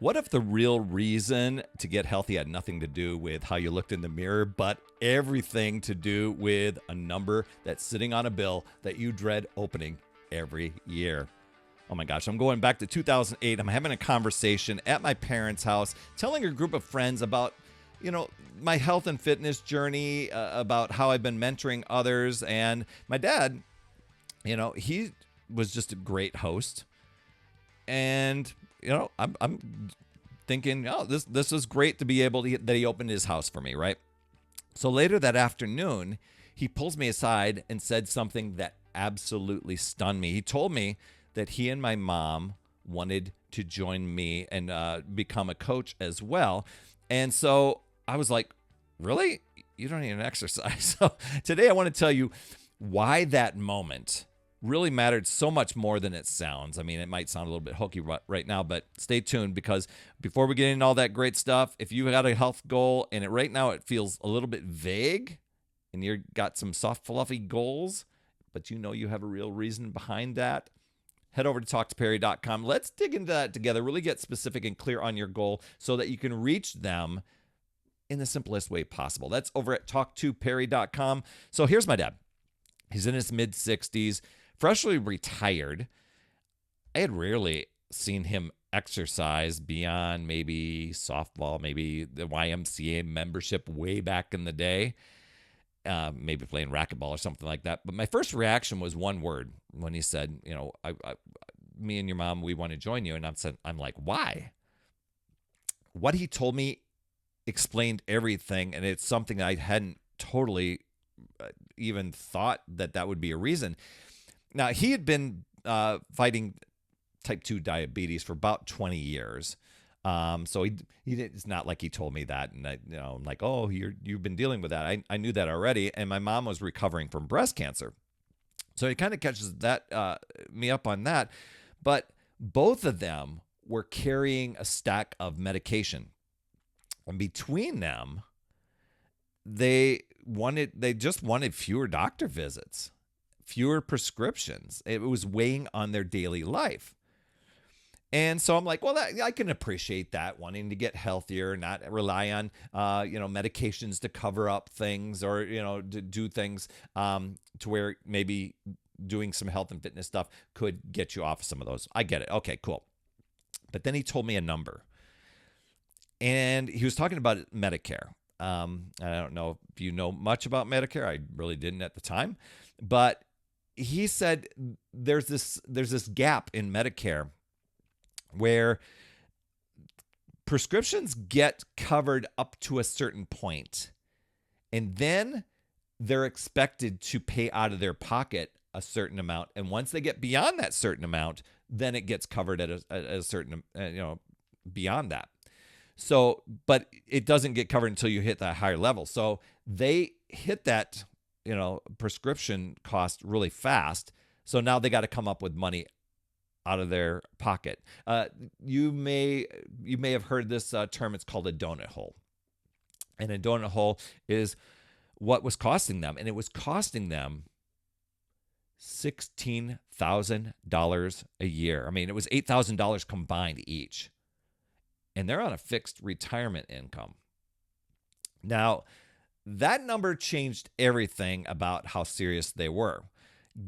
What if the real reason to get healthy had nothing to do with how you looked in the mirror, but everything to do with a number that's sitting on a bill that you dread opening every year? Oh my gosh, I'm going back to 2008. I'm having a conversation at my parents' house, telling a group of friends about, my health and fitness journey, about how I've been mentoring others. And my dad, he was just a great host. And I'm thinking, oh, this is great to be able to that he opened his house for me, right? So later that afternoon, he pulls me aside and said something that absolutely stunned me. He told me that he and my mom wanted to join me and become a coach as well. And so I was like, really? You don't need an exercise. So today I want to tell you why that moment really mattered so much more than it sounds. I mean, it might sound a little bit hokey right now, but stay tuned, because before we get into all that great stuff, if you got a health goal and right now it feels a little bit vague and you got some soft, fluffy goals, but you have a real reason behind that, head over to talktoperry.com. Let's dig into that together, really get specific and clear on your goal so that you can reach them in the simplest way possible. That's over at talktoperry.com. So here's my dad. He's in his mid-60s. Freshly retired. I had rarely seen him exercise beyond maybe softball, maybe the YMCA membership way back in the day, maybe playing racquetball or something like that. But my first reaction was one word when he said, me and your mom, we want to join you. And I'm like, why? What he told me explained everything, and it's something that I hadn't totally even thought that would be a reason. Now, he had been fighting type 2 diabetes for about 20 years. So it's not like he told me that. And I'm like, oh, you've been dealing with that. I knew that already. And my mom was recovering from breast cancer. So it kind of catches me up on that. But both of them were carrying a stack of medication. And between them, they just wanted fewer doctor visits, fewer prescriptions. It was weighing on their daily life. And so I'm like, well, I can appreciate that, wanting to get healthier, not rely on, medications to cover up things or, to do things to where maybe doing some health and fitness stuff could get you off some of those. I get it. Okay, cool. But then he told me a number. And he was talking about Medicare. I don't know if you know much about Medicare. I really didn't at the time. But he said there's this gap in Medicare where prescriptions get covered up to a certain point, and then they're expected to pay out of their pocket a certain amount. And once they get beyond that certain amount, then it gets covered at a certain, beyond that. So, but it doesn't get covered until you hit that higher level. So they hit that, prescription cost really fast. So now they got to come up with money out of their pocket. You may have heard this term. It's called a donut hole. And a donut hole is what was costing them. And it was costing them $16,000 a year. I mean, it was $8,000 combined each. And they're on a fixed retirement income. Now, that number changed everything about how serious they were.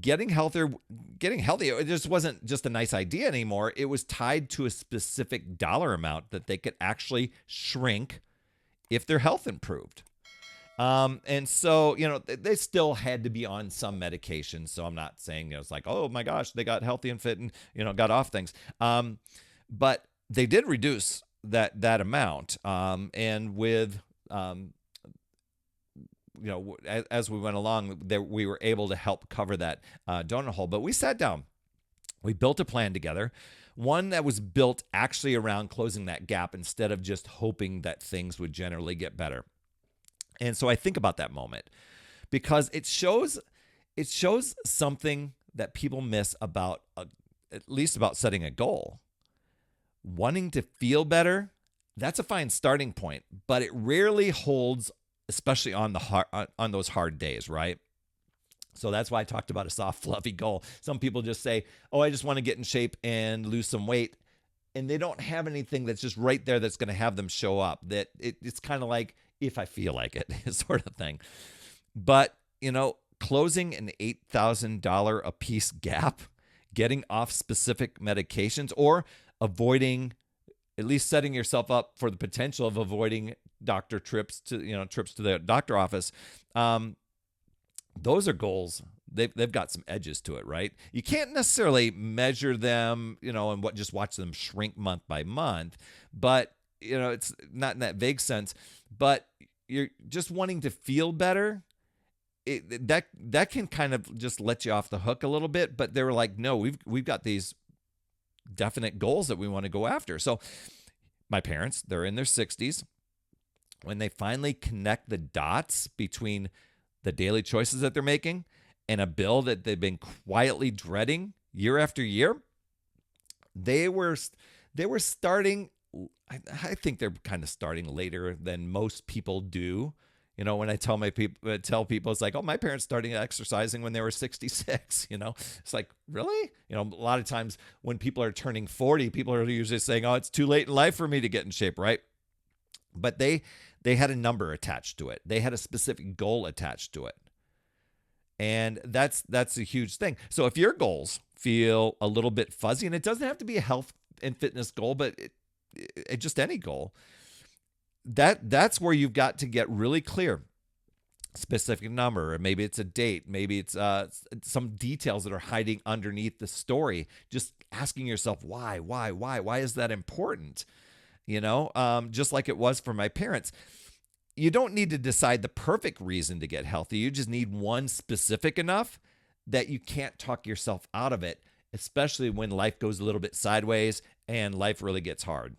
Getting healthy, it just wasn't just a nice idea anymore. It was tied to a specific dollar amount that they could actually shrink if their health improved. And so, they still had to be on some medication. So I'm not saying, it's like, oh my gosh, they got healthy and fit and, got off things. But they did reduce that amount. And with, as we went along, we were able to help cover that donut hole. But we sat down, we built a plan together, one that was built actually around closing that gap instead of just hoping that things would generally get better. And so I think about that moment because it shows something that people miss about, at least about setting a goal. Wanting to feel better, that's a fine starting point, but it rarely holds, especially on those hard days, right? So that's why I talked about a soft, fluffy goal. Some people just say, oh, I just want to get in shape and lose some weight. and they don't have anything that's just right there that's going to have them show up. That it's kind of like, if I feel like it, sort of thing. But, closing an $8,000 a piece gap, getting off specific medications, or avoiding, at least setting yourself up for the potential of avoiding doctor trips to the doctor office. Those are goals. They've got some edges to it, right? You can't necessarily measure them, and just watch them shrink month by month, but it's not in that vague sense. But you're just wanting to feel better. That can kind of just let you off the hook a little bit. But they were like, no, we've got these definite goals that we want to go after. So my parents, they're in their 60s. When they finally connect the dots between the daily choices that they're making and a bill that they've been quietly dreading year after year, they were starting. I think they're kind of starting later than most people do. When I tell people, it's like, oh, my parents started exercising when they were 66. It's like, really? A lot of times when people are turning 40, people are usually saying, oh, it's too late in life for me to get in shape, right? But they had a number attached to it. They had a specific goal attached to it. And that's a huge thing. So if your goals feel a little bit fuzzy, and it doesn't have to be a health and fitness goal, but just any goal, that's where you've got to get really clear. Specific number, or maybe it's a date, maybe it's some details that are hiding underneath the story. Just asking yourself, why is that important? Just like it was for my parents. You don't need to decide the perfect reason to get healthy. You just need one specific enough that you can't talk yourself out of it, especially when life goes a little bit sideways and life really gets hard.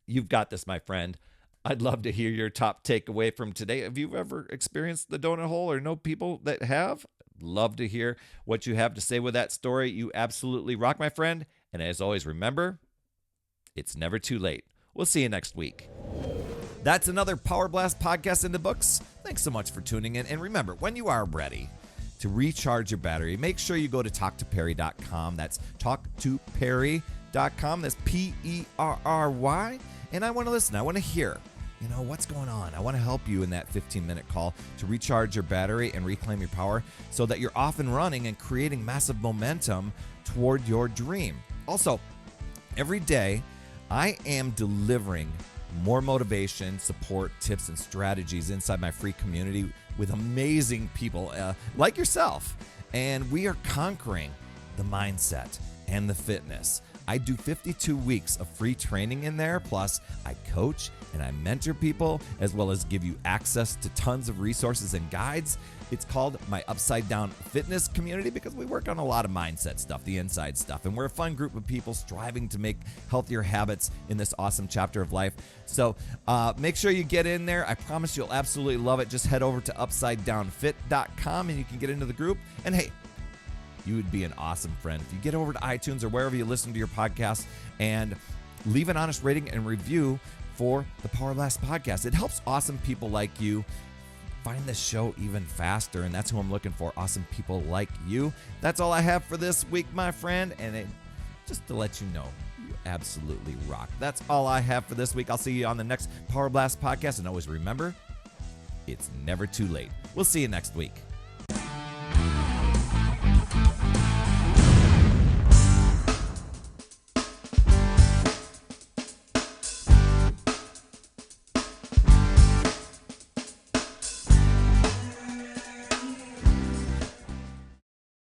You've got this, my friend. I'd love to hear your top takeaway from today. Have you ever experienced the donut hole or know people that have? Love to hear what you have to say with that story. You absolutely rock, my friend. And as always, remember, it's never too late. We'll see you next week. That's another Power Blast podcast in the books. Thanks so much for tuning in. And remember, when you are ready to recharge your battery, make sure you go to talktoperry.com. That's talktoperry.com. That's Perry. And I want to listen. I want to hear, what's going on. I want to help you in that 15-minute call to recharge your battery and reclaim your power so that you're off and running and creating massive momentum toward your dream. Also, every day, I am delivering more motivation, support, tips, and strategies inside my free community with amazing people like yourself. And we are conquering the mindset and the fitness. I do 52 weeks of free training in there. Plus, I coach and I mentor people, as well as give you access to tons of resources and guides. It's called my Upside Down Fitness Community because we work on a lot of mindset stuff, the inside stuff. And we're a fun group of people striving to make healthier habits in this awesome chapter of life. So make sure you get in there. I promise you'll absolutely love it. Just head over to upsidedownfit.com and you can get into the group. And hey, you would be an awesome friend if you get over to iTunes or wherever you listen to your podcast and leave an honest rating and review for the Power Blast podcast. It helps awesome people like you find this show even faster, and that's who I'm looking for, awesome people like you. That's all I have for this week, my friend, and just to let you know, you absolutely rock. That's all I have for this week. I'll see you on the next Power Blast podcast, and always remember, it's never too late. We'll see you next week.